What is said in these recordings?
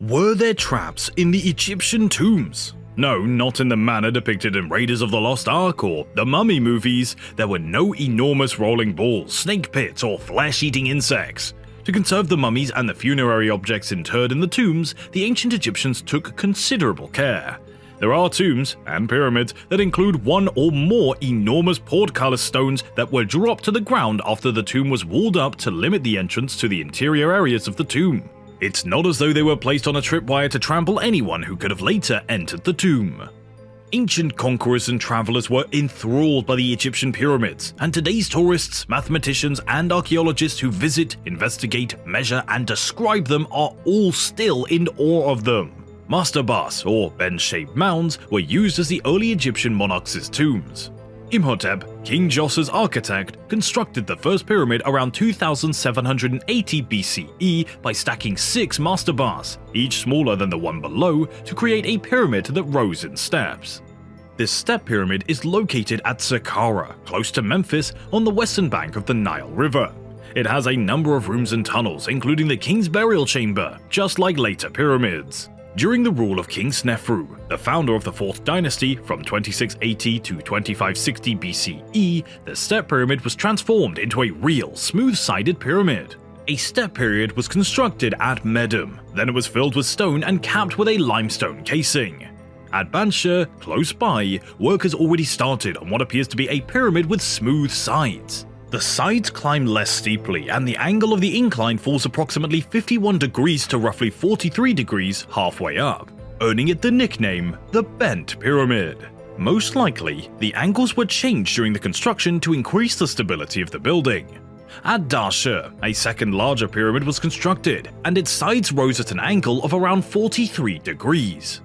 Were there traps in the Egyptian tombs? No, not in the manner depicted in Raiders of the Lost Ark or the Mummy movies. There were no enormous rolling balls, snake pits, or flesh-eating insects. To conserve the mummies and the funerary objects interred in the tombs, the ancient Egyptians took considerable care. There are tombs and pyramids that include one or more enormous portcullis stones that were dropped to the ground after the tomb was walled up to limit the entrance to the interior areas of the tomb. It's not as though they were placed on a tripwire to trample anyone who could have later entered the tomb. Ancient conquerors and travelers were enthralled by the Egyptian pyramids, and today's tourists, mathematicians, and archaeologists who visit, investigate, measure, and describe them are all still in awe of them. Mastabas, or bend-shaped mounds, were used as the early Egyptian monarchs' tombs. Imhotep, King Jos's architect, constructed the first pyramid around 2780 BCE by stacking 6 mastabas, each smaller than the one below, to create a pyramid that rose in steps. This step pyramid is located at Saqqara, close to Memphis, on the western bank of the Nile River. It has a number of rooms and tunnels, including the king's burial chamber, just like later pyramids. During the rule of King Snefru, the founder of the 4th dynasty from 2680 to 2560 BCE, the step pyramid was transformed into a real, smooth-sided pyramid. A step period was constructed at Medum, then it was filled with stone and capped with a limestone casing. At Banshur, close by, work has already started on what appears to be a pyramid with smooth sides. The sides climb less steeply, and the angle of the incline falls approximately 51 degrees to roughly 43 degrees halfway up, earning it the nickname the Bent Pyramid. Most likely, the angles were changed during the construction to increase the stability of the building. At Dashur, a second larger pyramid was constructed, and its sides rose at an angle of around 43 degrees.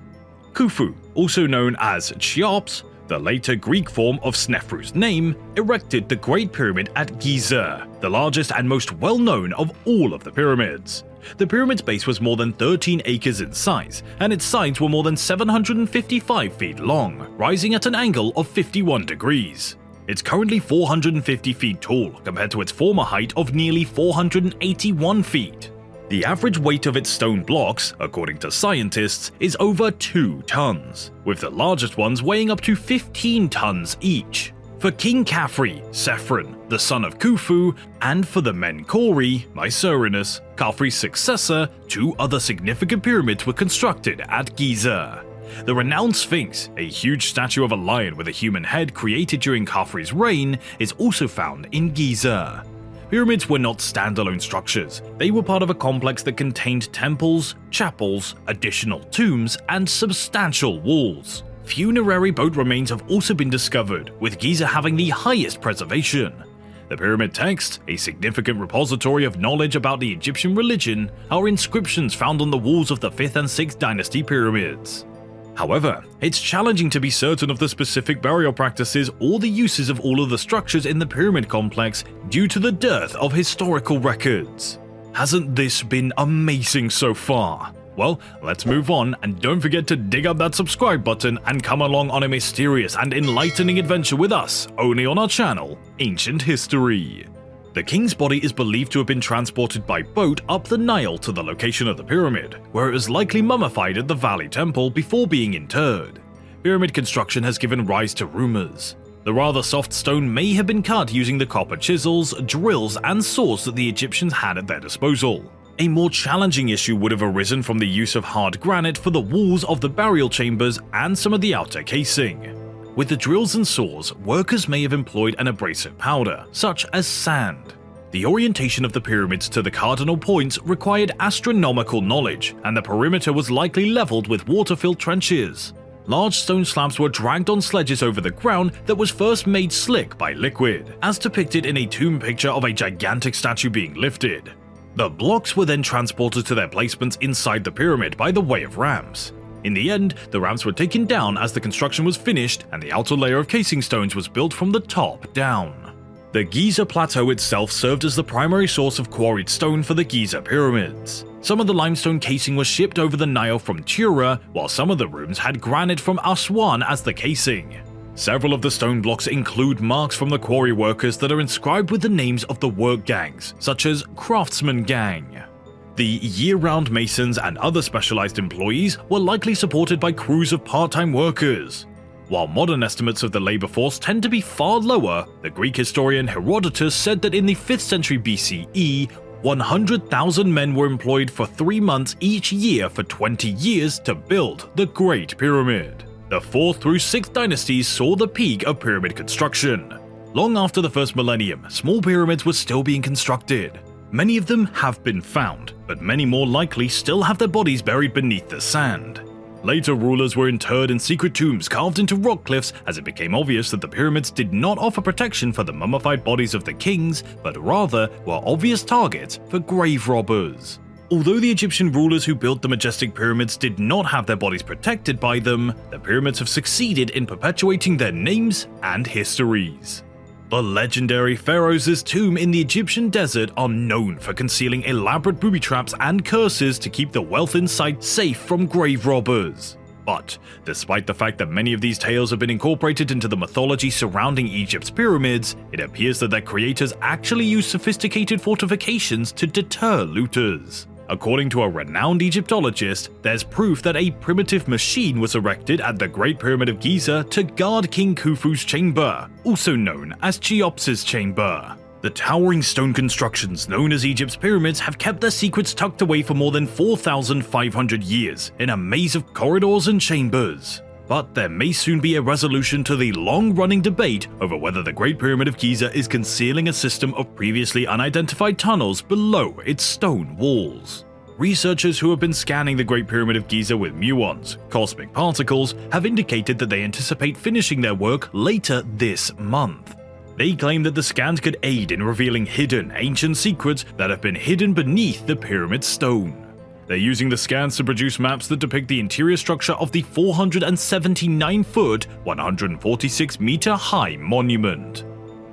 Khufu, also known as Cheops, the later Greek form of Snefru's name, erected the Great Pyramid at Giza, the largest and most well-known of all of the pyramids. The pyramid's base was more than 13 acres in size, and its sides were more than 755 feet long, rising at an angle of 51 degrees. It's currently 450 feet tall compared to its former height of nearly 481 feet. The average weight of its stone blocks, according to scientists, is over 2 tons, with the largest ones weighing up to 15 tons each. For King Khafre, Sephron, the son of Khufu, and for the Menkaure, Mycerinus, Khafre's successor, 2 other significant pyramids were constructed at Giza. The renowned Sphinx, a huge statue of a lion with a human head created during Khafre's reign, is also found in Giza. Pyramids were not standalone structures. They were part of a complex that contained temples, chapels, additional tombs, and substantial walls. Funerary boat remains have also been discovered, with Giza having the highest preservation. The pyramid text, a significant repository of knowledge about the Egyptian religion, are inscriptions found on the walls of the 5th and 6th dynasty pyramids. However, it's challenging to be certain of the specific burial practices or the uses of all of the structures in the pyramid complex due to the dearth of historical records. Hasn't this been amazing so far? Well, let's move on, and don't forget to dig up that subscribe button and come along on a mysterious and enlightening adventure with us, only on our channel, Ancient History. The king's body is believed to have been transported by boat up the Nile to the location of the pyramid, where it was likely mummified at the Valley Temple before being interred. Pyramid construction has given rise to rumors. The rather soft stone may have been cut using the copper chisels, drills, and saws that the Egyptians had at their disposal. A more challenging issue would have arisen from the use of hard granite for the walls of the burial chambers and some of the outer casing. With the drills and saws, workers may have employed an abrasive powder, such as sand. The orientation of the pyramids to the cardinal points required astronomical knowledge, and the perimeter was likely leveled with water-filled trenches. Large stone slabs were dragged on sledges over the ground that was first made slick by liquid, as depicted in a tomb picture of a gigantic statue being lifted. The blocks were then transported to their placements inside the pyramid by the way of ramps. In the end, the ramps were taken down as the construction was finished and the outer layer of casing stones was built from the top down. The Giza Plateau itself served as the primary source of quarried stone for the Giza pyramids. Some of the limestone casing was shipped over the Nile from Tura, while some of the rooms had granite from Aswan as the casing. Several of the stone blocks include marks from the quarry workers that are inscribed with the names of the work gangs, such as Craftsman Gang. The year-round masons and other specialized employees were likely supported by crews of part-time workers. While modern estimates of the labor force tend to be far lower, the Greek historian Herodotus said that in the 5th century BCE, 100,000 men were employed for 3 months each year for 20 years to build the Great Pyramid. The 4th through 6th dynasties saw the peak of pyramid construction. Long after the first millennium, small pyramids were still being constructed. Many of them have been found, but many more likely still have their bodies buried beneath the sand. Later rulers were interred in secret tombs carved into rock cliffs as it became obvious that the pyramids did not offer protection for the mummified bodies of the kings, but rather were obvious targets for grave robbers. Although the Egyptian rulers who built the majestic pyramids did not have their bodies protected by them, the pyramids have succeeded in perpetuating their names and histories. The legendary Pharaoh's tomb in the Egyptian desert are known for concealing elaborate booby traps and curses to keep the wealth inside safe from grave robbers. But despite the fact that many of these tales have been incorporated into the mythology surrounding Egypt's pyramids, it appears that their creators actually used sophisticated fortifications to deter looters. According to a renowned Egyptologist, there's proof that a primitive machine was erected at the Great Pyramid of Giza to guard King Khufu's chamber, also known as Cheops's chamber. The towering stone constructions known as Egypt's pyramids have kept their secrets tucked away for more than 4,500 years in a maze of corridors and chambers. But there may soon be a resolution to the long-running debate over whether the Great Pyramid of Giza is concealing a system of previously unidentified tunnels below its stone walls. Researchers who have been scanning the Great Pyramid of Giza with muons, cosmic particles, have indicated that they anticipate finishing their work later this month. They claim that the scans could aid in revealing hidden ancient secrets that have been hidden beneath the pyramid stone. They're using the scans to produce maps that depict the interior structure of the 479-foot, 146-meter-high monument.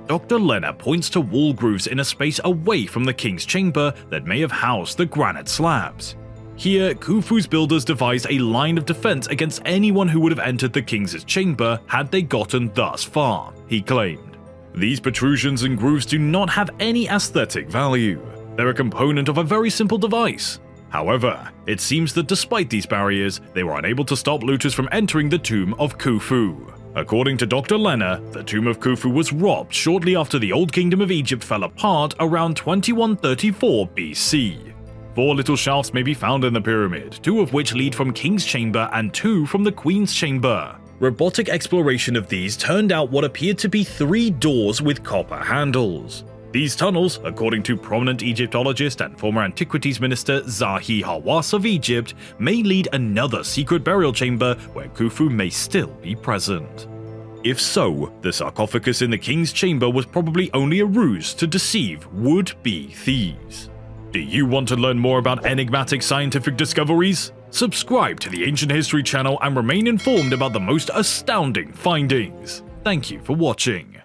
Dr. Lena points to wall grooves in a space away from the king's chamber that may have housed the granite slabs. Here, Khufu's builders devised a line of defense against anyone who would have entered the king's chamber had they gotten thus far, he claimed. These protrusions and grooves do not have any aesthetic value. They're a component of a very simple device. However, it seems that despite these barriers, they were unable to stop looters from entering the tomb of Khufu. According to Dr. Lena, the tomb of Khufu was robbed shortly after the Old Kingdom of Egypt fell apart around 2134 BC. 4 little shafts may be found in the pyramid, 2 of which lead from King's Chamber and 2 from the Queen's Chamber. Robotic exploration of these turned out what appeared to be 3 doors with copper handles. These tunnels, according to prominent Egyptologist and former Antiquities Minister Zahi Hawass of Egypt, may lead another secret burial chamber where Khufu may still be present. If so, the sarcophagus in the king's chamber was probably only a ruse to deceive would-be thieves. Do you want to learn more about enigmatic scientific discoveries? Subscribe to the Ancient History channel and remain informed about the most astounding findings. Thank you for watching.